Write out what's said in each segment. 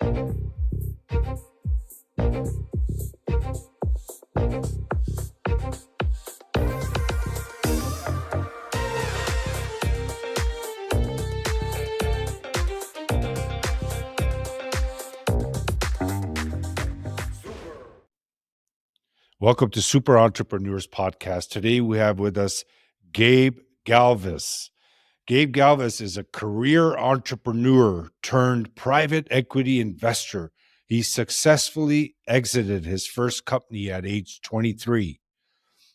Welcome to Super Entrepreneurs Podcast. Today we have with us Gabe Galvez. Gabe Galvez is a career entrepreneur turned private equity investor. He successfully exited his first company at age 23,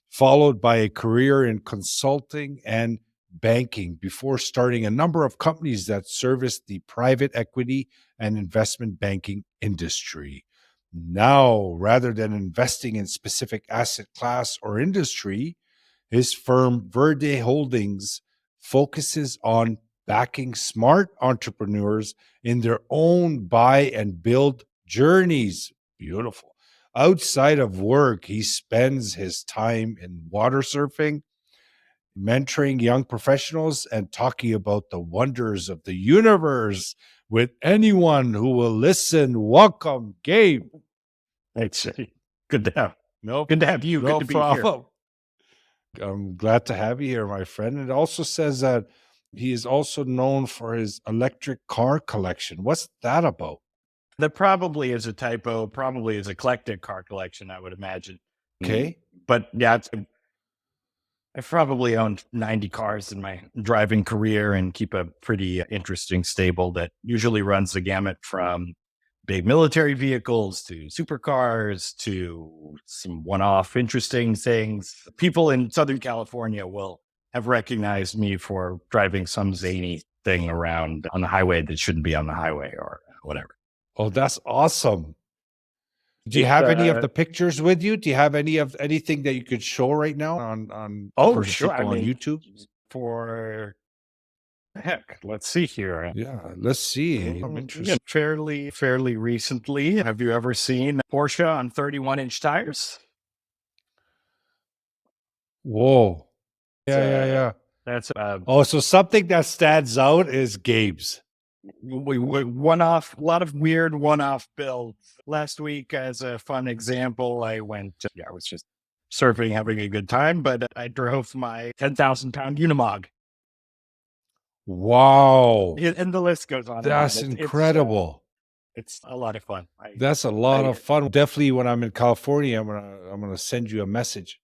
followed by a career in consulting and banking before starting a number of companies that service the private equity and investment banking industry. Now, rather than investing in specific asset class or industry, his firm Verde Holdings focuses on backing smart entrepreneurs in their own buy and build journeys. Beautiful. Outside of work, he spends his time in water surfing, mentoring young professionals, and talking about the wonders of the universe with anyone who will listen. Welcome, Gabe. It's good to have. No, Good to have you. no Good to be problem. I'm glad to have you here, my friend. It also says that he is also known for his electric car collection. What's that about? here. That probably is a typo. Probably is eclectic car collection, I would imagine. Okay. But yeah, I've probably owned 90 cars in my driving career and keep a pretty interesting stable that usually runs the gamut from big military vehicles to supercars to some one-off interesting things. People in Southern California will have recognized me for driving some zany thing around on the highway that shouldn't be on the highway or whatever. Oh, that's awesome. Do you have any of the pictures with you? Do you have anything that you could show right now on Oh, for the sure. people on YouTube? For heck, let's see here. Yeah, let's see. I'm interested. Fairly recently, have you ever seen Porsche on 31-inch tires? Whoa. Yeah. That's Oh, so something that stands out is Gabe's. one-off, a lot of weird one-off builds. Last week, as a fun example, I was just surfing, having a good time, but I drove my 10,000-pound Unimog. Wow. And the list goes on. That's incredible. It's a lot of fun. That's a lot of fun. Definitely when I'm in California, I'm gonna send you a message.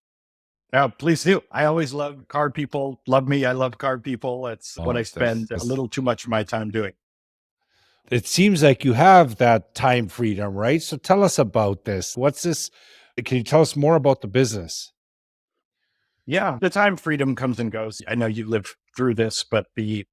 Oh, please do. I always love car people. Love me. I love car people. It's what I spend a little too much of my time doing. It seems like you have that time freedom, right? So tell us about this. What's this? Can you tell us more about the business? Yeah, the time freedom comes and goes. I know you lived through this, but the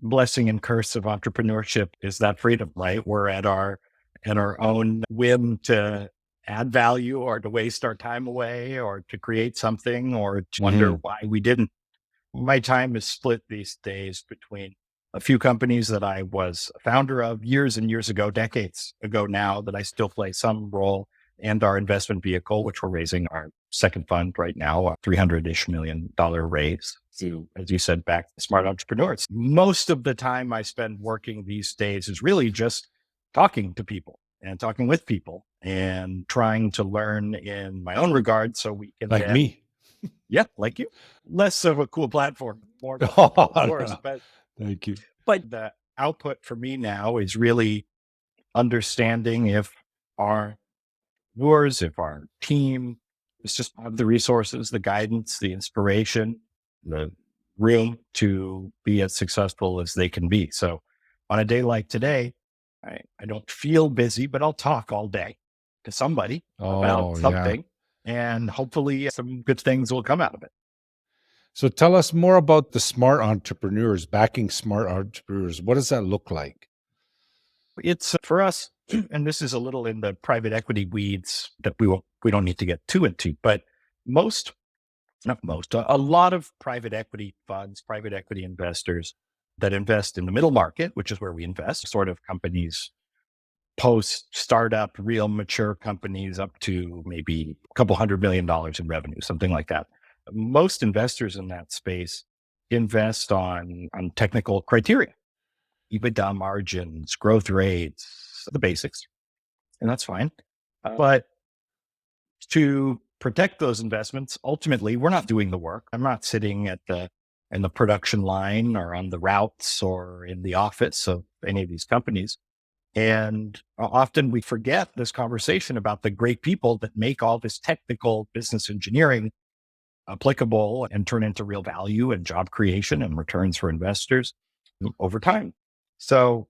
blessing and curse of entrepreneurship is that freedom, right? We're at our own whim to add value or to waste our time away or to create something or to wonder why we didn't. My time is split these days between a few companies that I was a founder of years and years ago, decades ago now, that I still play some role, and our investment vehicle, which we're raising our second fund right now, a $300-ish million raise to, as you said, back to smart entrepreneurs. Most of the time I spend working these days is really just talking to people and talking with people and trying to learn in my own regard so we can like me. Yeah, like you. Less of a cool platform, more of course, no. but Thank you. But the output for me now is really understanding if our viewers, if our team is just have the resources, the guidance, the inspiration, the room to be as successful as they can be. So on a day like today, I don't feel busy, but I'll talk all day to somebody about something, and hopefully some good things will come out of it. So tell us more about the smart entrepreneurs, backing smart entrepreneurs. What does that look like? It's for us, and this is a little in the private equity weeds that we don't need to get too into, but a lot of private equity funds, private equity investors that invest in the middle market, which is where we invest, sort of companies post startup, real mature companies up to maybe a couple $100 million in revenue, something like that. Most investors in that space invest on technical criteria, EBITDA margins, growth rates, that's the basics, and that's fine. But to protect those investments, ultimately, we're not doing the work. I'm not sitting in the production line or on the routes or in the office of any of these companies. And often we forget this conversation about the great people that make all this technical business engineering applicable and turn into real value and job creation and returns for investors over time. So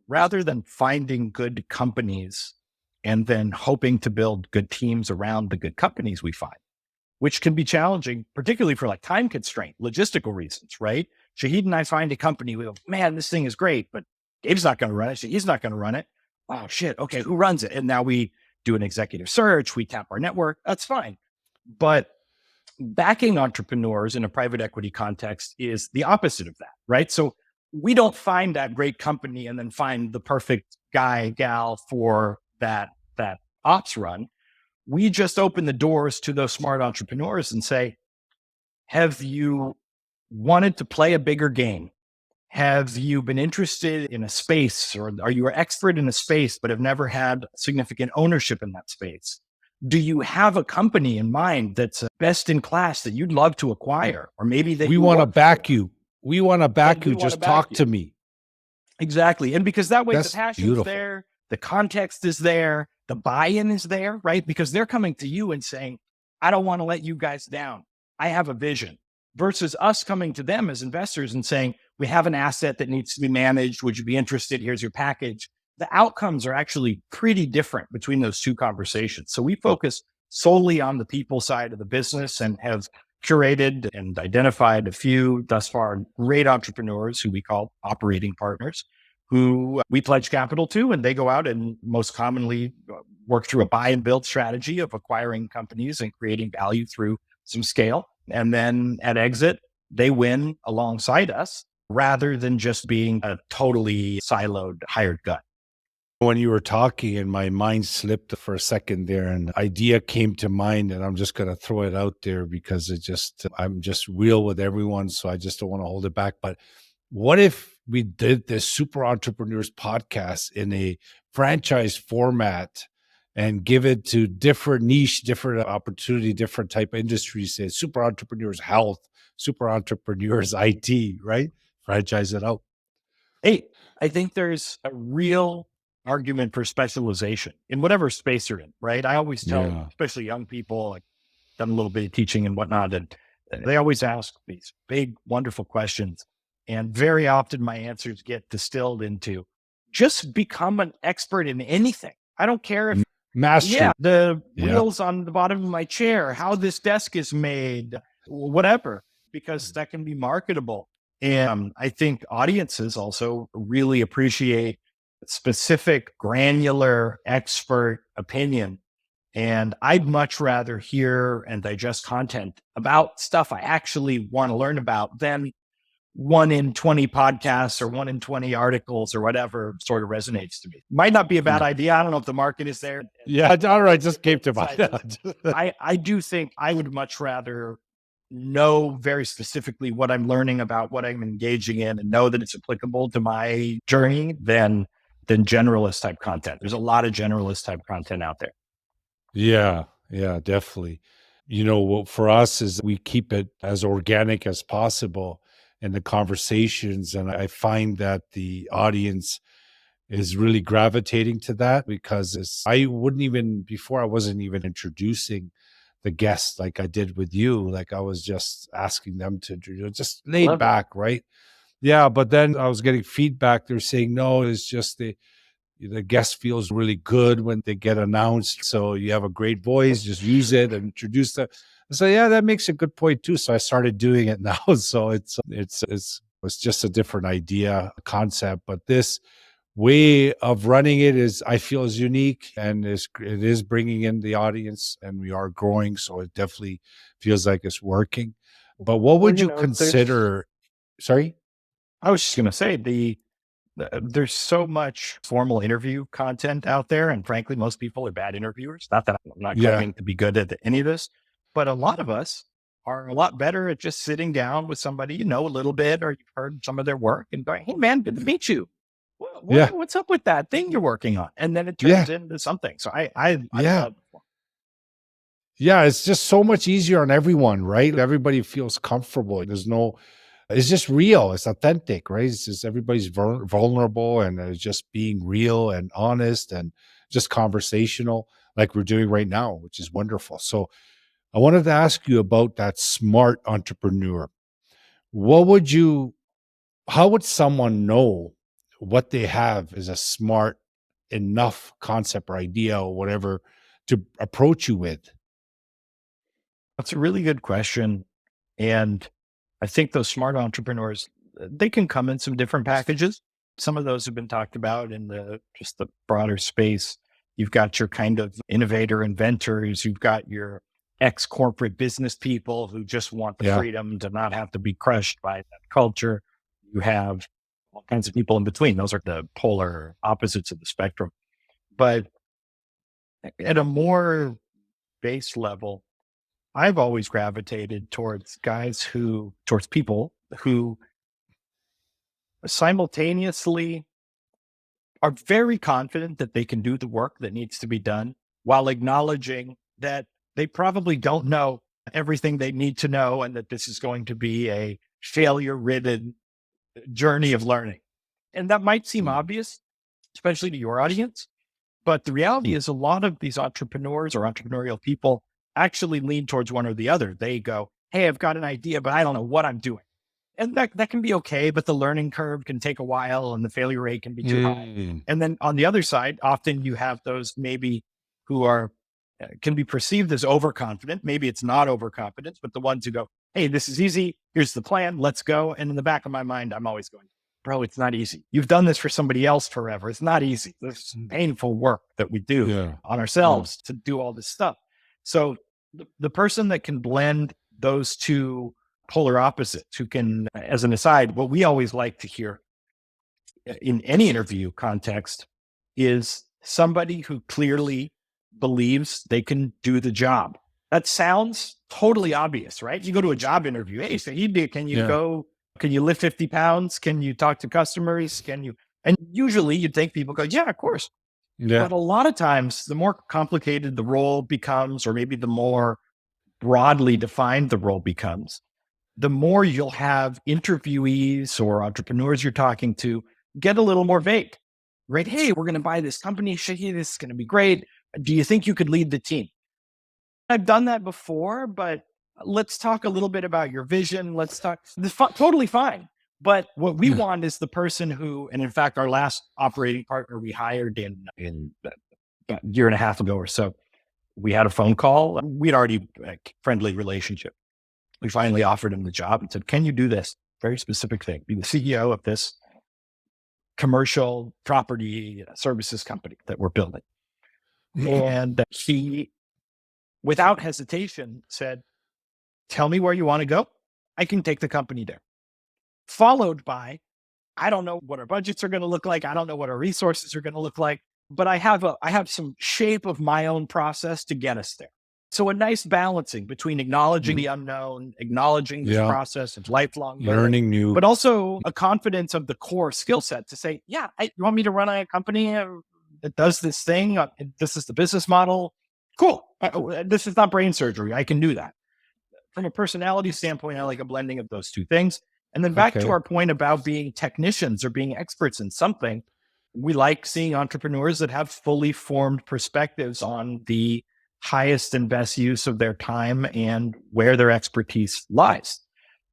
rather than finding good companies and then hoping to build good teams around the good companies we find, which can be challenging, particularly for like time constraint, logistical reasons, right? Shahid and I find a company, we go, man, this thing is great, but Gabe's not going to run it. Shahid's not going to run it. Wow, shit. Okay, who runs it? And now we do an executive search, we tap our network. That's fine. But backing entrepreneurs in a private equity context is the opposite of that, right? So we don't find that great company and then find the perfect guy, gal for that ops run. We just open the doors to those smart entrepreneurs and say, have you wanted to play a bigger game? Have you been interested in a space, or are you an expert in a space but have never had significant ownership in that space? Do you have a company in mind that's best in class that you'd love to acquire? Or maybe that we want to back you. We want to back you. Just talk to me. Exactly. And because that way That's the passion's beautiful. there, the context is there, the buy-in is there, right? Because they're coming to you and saying, I don't want to let you guys down. I have a vision. Versus us coming to them as investors and saying, we have an asset that needs to be managed. Would you be interested? Here's your package. The outcomes are actually pretty different between those two conversations. So we focus solely on the people side of the business and have curated and identified a few thus far great entrepreneurs who we call operating partners, who we pledge capital to, and they go out and most commonly work through a buy and build strategy of acquiring companies and creating value through some scale. And then at exit, they win alongside us rather than just being a totally siloed hired gun. When you were talking and my mind slipped for a second there, an idea came to mind, and I'm just going to throw it out there because I'm just real with everyone. So I just don't want to hold it back. But what if we did this Super Entrepreneurs podcast in a franchise format and give it to different niche, different opportunity, different type of industries, say Super Entrepreneurs Health, Super Entrepreneurs IT, right? Franchise it out. Hey, I think there's a real argument for specialization in whatever space you're in, right? I always tell, especially young people, like done a little bit of teaching and whatnot, and they always ask these big, wonderful questions. And very often my answers get distilled into just become an expert in anything. I don't care if the wheels on the bottom of my chair, how this desk is made, whatever, because that can be marketable. And I think audiences also really appreciate specific, granular, expert opinion. And I'd much rather hear and digest content about stuff I actually want to learn about than 1 in 20 podcasts or 1 in 20 articles or whatever sort of resonates to me. Might not be a bad idea. I don't know if the market is there. Yeah, all right. Just came to mind. I do think I would much rather know very specifically what I'm learning about, what I'm engaging in, and know that it's applicable to my journey than generalist type content. There's a lot of generalist type content out there. Yeah, definitely. You know, what for us is we keep it as organic as possible in the conversations. And I find that the audience is really gravitating to that because I wasn't even introducing the guests like I did with you. Like I was just asking them to just laid back, right? Yeah. But then I was getting feedback. They're saying, no, it's just the guest feels really good when they get announced. So you have a great voice, just use it and introduce them. So yeah, that makes a good point too. So I started doing it now. So it's just a different idea, concept, but this way of running it I feel is unique and it is bringing in the audience and we are growing. So it definitely feels like it's working. But what would you consider? Sorry? I was just going to say there's so much formal interview content out there. And frankly, most people are bad interviewers. Not that I'm not claiming to be good at any of this, but a lot of us are a lot better at just sitting down with somebody, you know, a little bit, or you've heard some of their work and going, hey man, good to meet you. Yeah. What's up with that thing you're working on? And then it Yeah. turns into something. So I Yeah. love. Yeah. It's just so much easier on everyone, right? Everybody feels comfortable. It's just real. It's authentic, right? It's just everybody's vulnerable and it's just being real and honest and just conversational like we're doing right now, which is wonderful. So I wanted to ask you about that smart entrepreneur. What would you How would someone know what they have is a smart enough concept or idea or whatever to approach you with? That's a really good question. And I think those smart entrepreneurs, they can come in some different packages. Some of those have been talked about in the just the broader space. You've got your kind of innovator inventors, you've got your ex-corporate business people who just want the Yeah. freedom to not have to be crushed by that culture. You have all kinds of people in between. Those are the polar opposites of the spectrum. But at a more base level, I've always gravitated towards people who simultaneously are very confident that they can do the work that needs to be done while acknowledging that they probably don't know everything they need to know and that this is going to be a failure ridden journey of learning. And that might seem Mm. obvious, especially to your audience. But the reality is, a lot of these entrepreneurs or entrepreneurial people actually lean towards one or the other. They go, "Hey, I've got an idea, but I don't know what I'm doing." And that can be okay, but the learning curve can take a while and the failure rate can be too high. Mm. And then on the other side, often you have those maybe who are can be perceived as overconfident. Maybe it's not overconfidence, but the ones who go, "Hey, this is easy. Here's the plan. Let's go." And in the back of my mind, I'm always going, "Bro, it's not easy. You've done this for somebody else forever. It's not easy. There's painful work that we do Yeah. on Yeah. ourselves to do all this stuff." So the person that can blend those two polar opposites, who can, as an aside, what we always like to hear in any interview context is somebody who clearly believes they can do the job. That sounds totally obvious, right? You go to a job interview. Hey, so can you Yeah. go, can you lift 50 pounds? Can you talk to customers? Can you? And usually you'd think people go, yeah, of course. Yeah. But a lot of times, the more complicated the role becomes, or maybe the more broadly defined the role becomes, the more you'll have interviewees or entrepreneurs you're talking to get a little more vague, right? "Hey, we're going to buy this company. Shahi, this is going to be great. Do you think you could lead the team?" I've done that before, but let's talk a little bit about your vision. Let's talk. Totally fine. But what we Yeah. want is the person who, and in fact, our last operating partner we hired in about a year and a half ago or so, we had a phone call. We'd already a friendly relationship. We finally offered him the job and said, "Can you do this very specific thing? Be the CEO of this commercial property services company that we're building." And he, without hesitation, said, "Tell me where you want to go. I can take the company there." Followed by, "I don't know what our budgets are going to look like. I don't know what our resources are going to look like, but I have some shape of my own process to get us there." So a nice balancing between acknowledging the unknown, acknowledging this Yeah. process of lifelong learning, Learning new. but also a confidence of the core skill set to say, "Yeah, you want me to run a company that does this thing? This is the business model. Cool. This is not brain surgery. I can do that." From a personality standpoint, I like a blending of those two things. And then back to Okay. our point about being technicians or being experts in something, we like seeing entrepreneurs that have fully formed perspectives on the highest and best use of their time and where their expertise lies.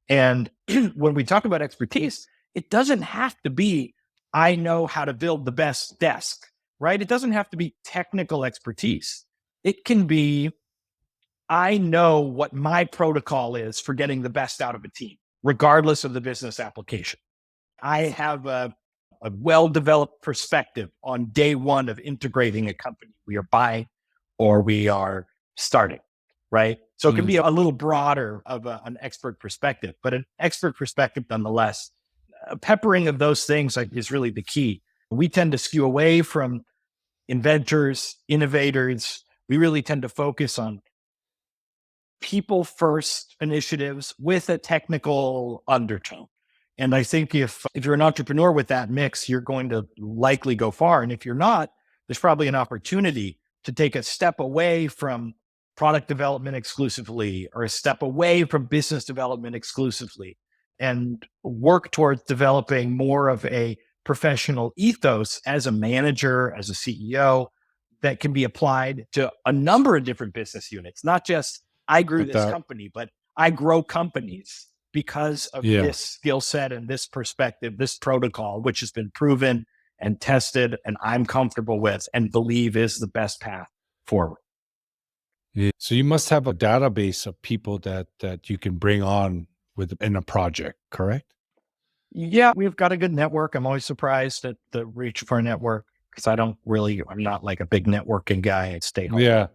And when we talk about expertise, it doesn't have to be, "I know how to build the best desk," right? It doesn't have to be technical expertise. It can be, "I know what my protocol is for getting the best out of a team, regardless of the business application. I have a well developed perspective on day one of integrating a company we are buying or we are starting." Right. So it can Mm. be a little broader of an expert perspective, but an expert perspective nonetheless. A peppering of those things is really the key. We tend to skew away from inventors, innovators. We really tend to focus on people first initiatives with a technical undertone. And I think if you're an entrepreneur with that mix, you're going to likely go far. And if you're not, there's probably an opportunity to take a step away from product development exclusively, or a step away from business development exclusively, and work towards developing more of a professional ethos as a manager, as a CEO, that can be applied to a number of different business units, not just I grew Like this that. company, but I grow companies because of Yeah. this skill set and this perspective, this protocol, which has been proven and tested and I'm comfortable with and believe is the best path forward. Yeah. So you must have a database of people that you can bring on in a project, correct? Yeah, we've got a good network. I'm always surprised at the reach of our network because I'm not like a big networking guy. I stay home, Yeah.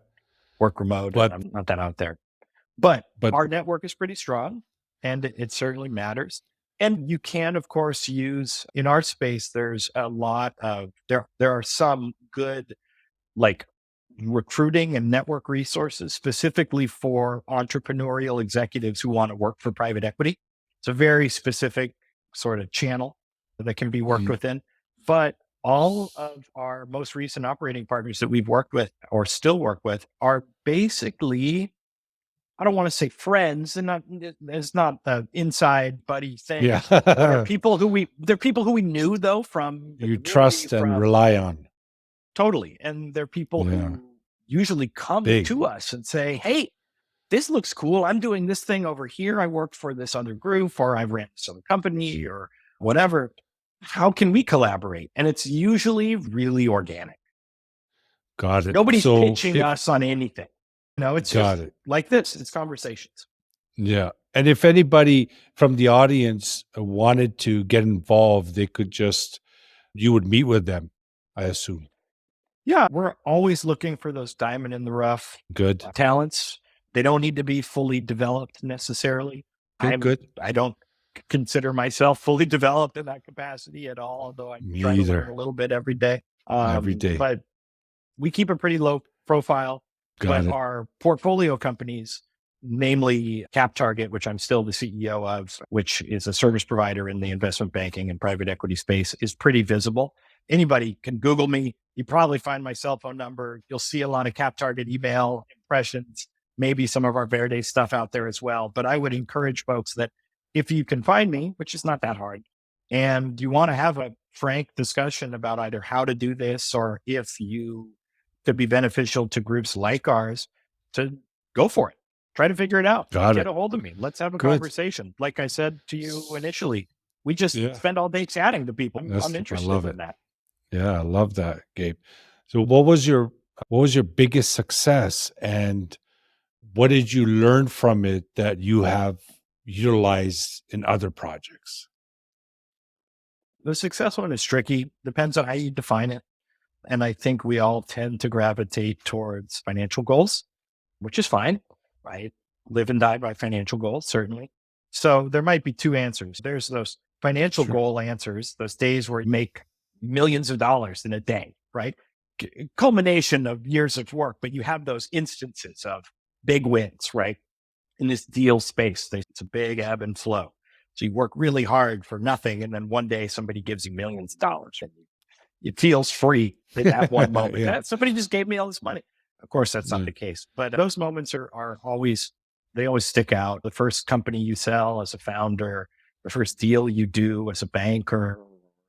work remote, and But I'm not that out there. But but our network is pretty strong and it certainly matters. And you can, of course, use in our space, there's a lot of, there are some good like recruiting and network resources specifically for entrepreneurial executives who want to work for private equity. It's a very specific sort of channel that can be worked mm, within. But all of our most recent operating partners that we've worked with or still work with are basically, I don't want to say friends, and not it's not an inside buddy thing, but are yeah. people who they're people who we knew though from the You community, trust and from rely on. totally. And they're people Yeah. who usually come Big. to us and say, "Hey, this looks cool. I'm doing this thing over here. I worked for this other group, or I ran this other company, or whatever. How can we collaborate?" And it's usually really organic. Got it. Nobody's So pitching if us on anything. No, it's got just it. like this. It's conversations. Yeah. And if anybody from the audience wanted to get involved, they could just you would meet with them, I assume. Yeah, we're always looking for those diamond in the rough Good. talents. They don't need to be fully developed necessarily. Good, good. I don't consider myself fully developed in that capacity at all, although I Me try to learn a either. little bit every day. Every day. But we keep a pretty low profile, Got but it. our portfolio companies, namely CapTarget, which I'm still the CEO of, which is a service provider in the investment banking and private equity space, is pretty visible. Anybody can Google me. You probably find my cell phone number. You'll see a lot of CapTarget email impressions, maybe some of our Verde stuff out there as well. But I would encourage folks that if you can find me, which is not that hard, and you want to have a frank discussion about either how to do this or if you could be beneficial to groups like ours, to go for it. Try to figure it out. Got Get it. a hold of me. Let's have a Good. conversation. Like I said to you initially, we just Yeah. spend all day chatting to people. I'm I interested love in it. that. Yeah, I love that, Gabe. So what was your biggest success and what did you learn from it that you have utilized in other projects? The success one is tricky. Depends on how you define it. And I think we all tend to gravitate towards financial goals, which is fine, right? Live and die by financial goals, certainly. So there might be two answers. There's those financial Sure. goal answers, those days where you make millions of dollars in a day, right? Culmination of years of work, but you have those instances of big wins, right? In this deal space, it's a big ebb and flow. So you work really hard for nothing. And then one day somebody gives you millions of dollars and it feels free in that one moment. Yeah. Somebody just gave me all this money. Of course, that's not Yeah. the case, but those moments are always, they always stick out. The first company you sell as a founder, the first deal you do as a banker,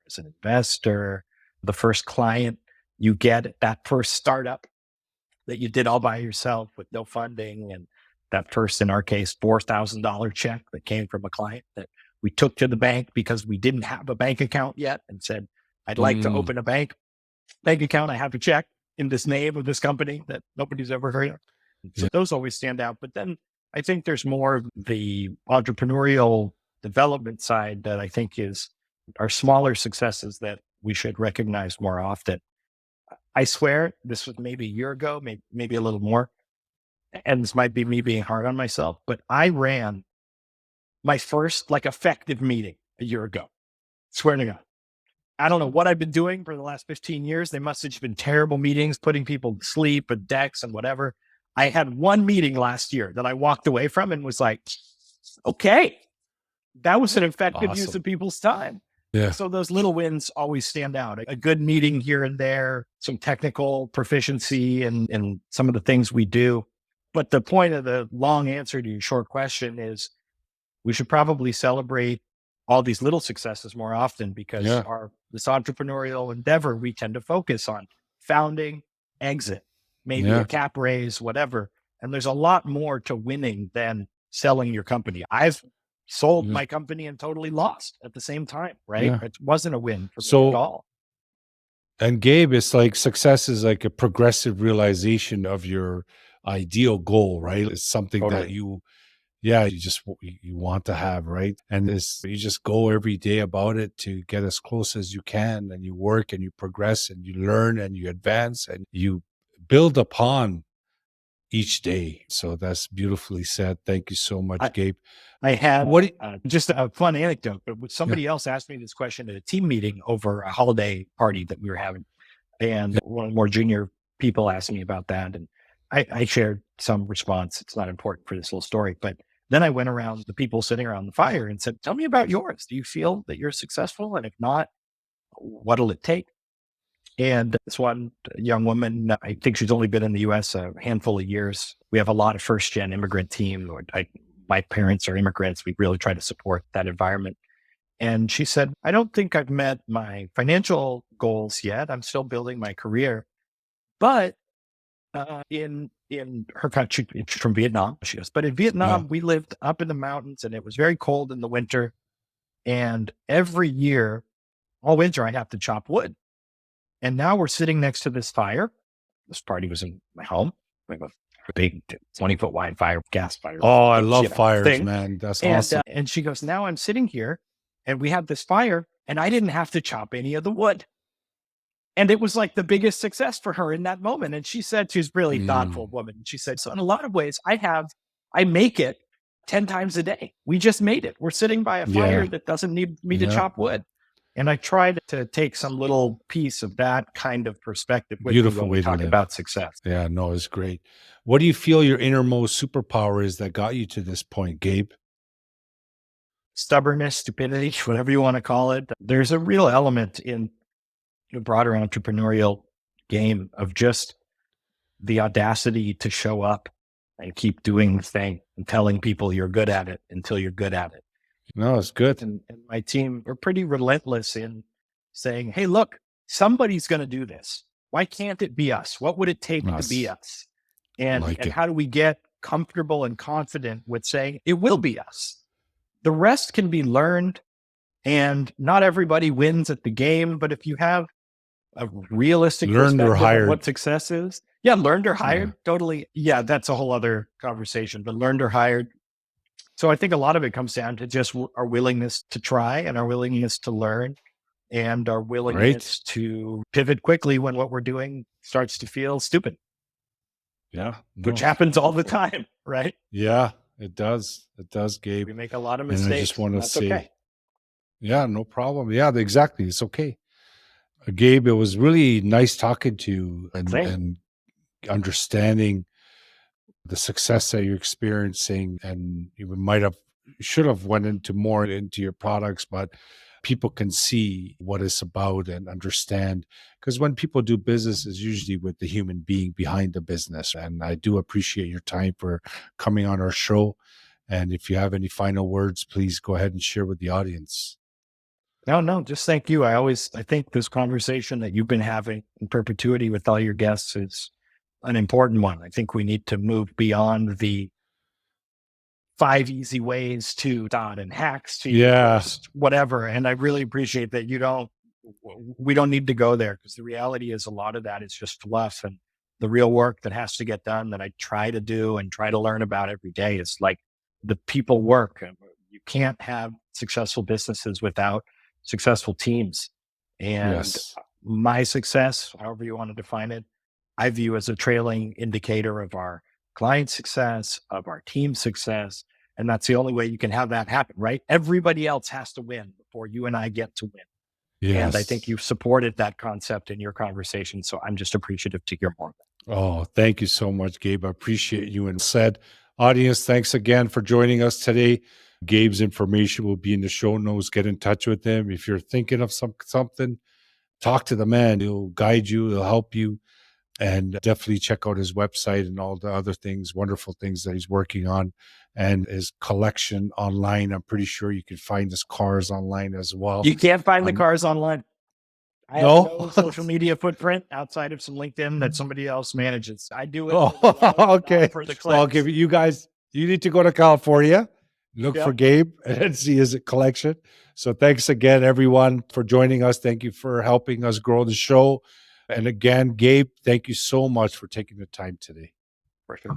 as an investor, the first client you get, that first startup that you did all by yourself with no funding. And that first, in our case, $4,000 check that came from a client that we took to the bank because we didn't have a bank account yet and said, I'd like to Mm, open a bank account. I have a check in this name of this company that nobody's ever heard of. So yeah. those always stand out. But then I think there's more of the entrepreneurial development side that I think are smaller successes that we should recognize more often. I swear this was maybe a year ago, maybe a little more. And this might be me being hard on myself, but I ran my first like effective meeting a year ago. Swear to God. I don't know what I've been doing for the last 15 years. They must have just been terrible meetings, putting people to sleep and decks and whatever. I had one meeting last year that I walked away from and was like, okay, that was an effective use Awesome. of people's time. Yeah. So those little wins always stand out. A good meeting here and there, some technical proficiency in some of the things we do. But the point of the long answer to your short question is we should probably celebrate all these little successes more often, because Yeah. this entrepreneurial endeavor, we tend to focus on founding, exit, maybe a Yeah. cap raise, whatever. And there's a lot more to winning than selling your company. I've sold Yeah. my company and totally lost at the same time, right? Yeah. It wasn't a win for me at So, all. and Gabe, it's like success is like a progressive realization of your ideal goal, right? It's something that Totally. you just you want to have, right? And this, you just go every day about it to get as close as you can, and you work and you progress and you learn and you advance and you build upon each day. So that's beautifully said. Thank you so much, I, Gabe. I had What? just a fun anecdote, but Yeah, somebody else asked me this question at a team meeting over a holiday party that we were having. And yeah, one of the more junior people asked me about that. And I shared some response. It's not important for this little story. But then I went around the people sitting around the fire and said, tell me about yours. Do you feel that you're successful? And if not, what'll it take? And this one young woman, I think she's only been in the US a handful of years. We have a lot of first gen immigrant team. My parents are immigrants. We really try to support that environment. And she said, I don't think I've met my financial goals yet. I'm still building my career. But in her country, she's from Vietnam, she goes, but in yeah. Vietnam, we lived up in the mountains and it was very cold in the winter. And every year, all winter, I'd have to chop wood. And now we're sitting next to this fire. This party was in my home. We have a big 20-foot wide fire, gas fire. Oh, I It's, love fires, thing. man. That's And awesome. and she goes, now I'm sitting here and we have this fire and I didn't have to chop any of the wood. And it was like the biggest success for her in that moment. And she said, she's a really thoughtful Mm, woman. She said, so in a lot of ways, I make it 10 times a day. We just made it. We're sitting by a fire yeah, that doesn't need me to yeah. chop wood. And I tried to take some little piece of that kind of perspective with me Beautiful when we way to talk live. about success. Yeah, no, it's great. What do you feel your innermost superpower is that got you to this point, Gabe? Stubbornness, stupidity, whatever you want to call it. There's a real element in the broader entrepreneurial game of just the audacity to show up and keep doing the thing and telling people you're good at it until you're good at it. No, it's good. And my team are pretty relentless in saying, hey, look, somebody's going to do this. Why can't it be us? What would it take to be Us. us? And Like it. how do we get comfortable and confident with saying it will be us? The rest can be learned, and not everybody wins at the game. But if you have a realistic Learned or perspective of hired. what success is, yeah, learned or Yeah. hired, totally. Yeah, that's a whole other conversation, but learned or hired. So I think a lot of it comes down to just our willingness to try and our willingness to learn and our Great. willingness to pivot quickly when what we're doing starts to feel stupid, Yeah. which No. happens all the time, right? Yeah, it does. It does, Gabe. We make a lot of And I mistakes. just want to That's say, okay. yeah, no problem. Yeah, exactly. It's okay. Gabe, it was really nice talking to you Same. and understanding the success that you're experiencing. And you should have went into your products, but people can see what it's about and understand. Because when people do business, it's usually with the human being behind the business. And I do appreciate your time for coming on our show. And if you have any final words, please go ahead and share with the audience. No, just thank you. I think this conversation that you've been having in perpetuity with all your guests is an important one. I think we need to move beyond the 5 easy ways to dot and hacks to Yeah. whatever. And I really appreciate that we don't need to go there, because the reality is a lot of that is just fluff, and the real work that has to get done that I try to do and try to learn about every day is like the people work. You can't have successful businesses without successful teams. And Yes. my success, however you want to define it, I view as a trailing indicator of our client success, of our team success. And that's the only way you can have that happen, right? Everybody else has to win before you and I get to win. And I think Yes. you've supported that concept in your conversation. So I'm just appreciative to hear more of that. Oh, thank you so much, Gabe. I appreciate you. And said, audience, thanks again for joining us today. Gabe's information will be in the show notes. Get in touch with him. If you're thinking of something, talk to the man. He'll guide you, he'll help you. And definitely check out his website and all the other things, wonderful things that he's working on, and his collection online. I'm pretty sure you can find his cars online as well. You can't find the cars online. I have No? no social media footprint outside of some LinkedIn that somebody else manages. I do it Okay. for the Well, I'll clicks. give you guys, you need to go to California, look Yep. for Gabe and see his collection. So thanks again, everyone, for joining us. Thank you for helping us grow the show. And again, Gabe, thank you so much for taking the time today. For sure.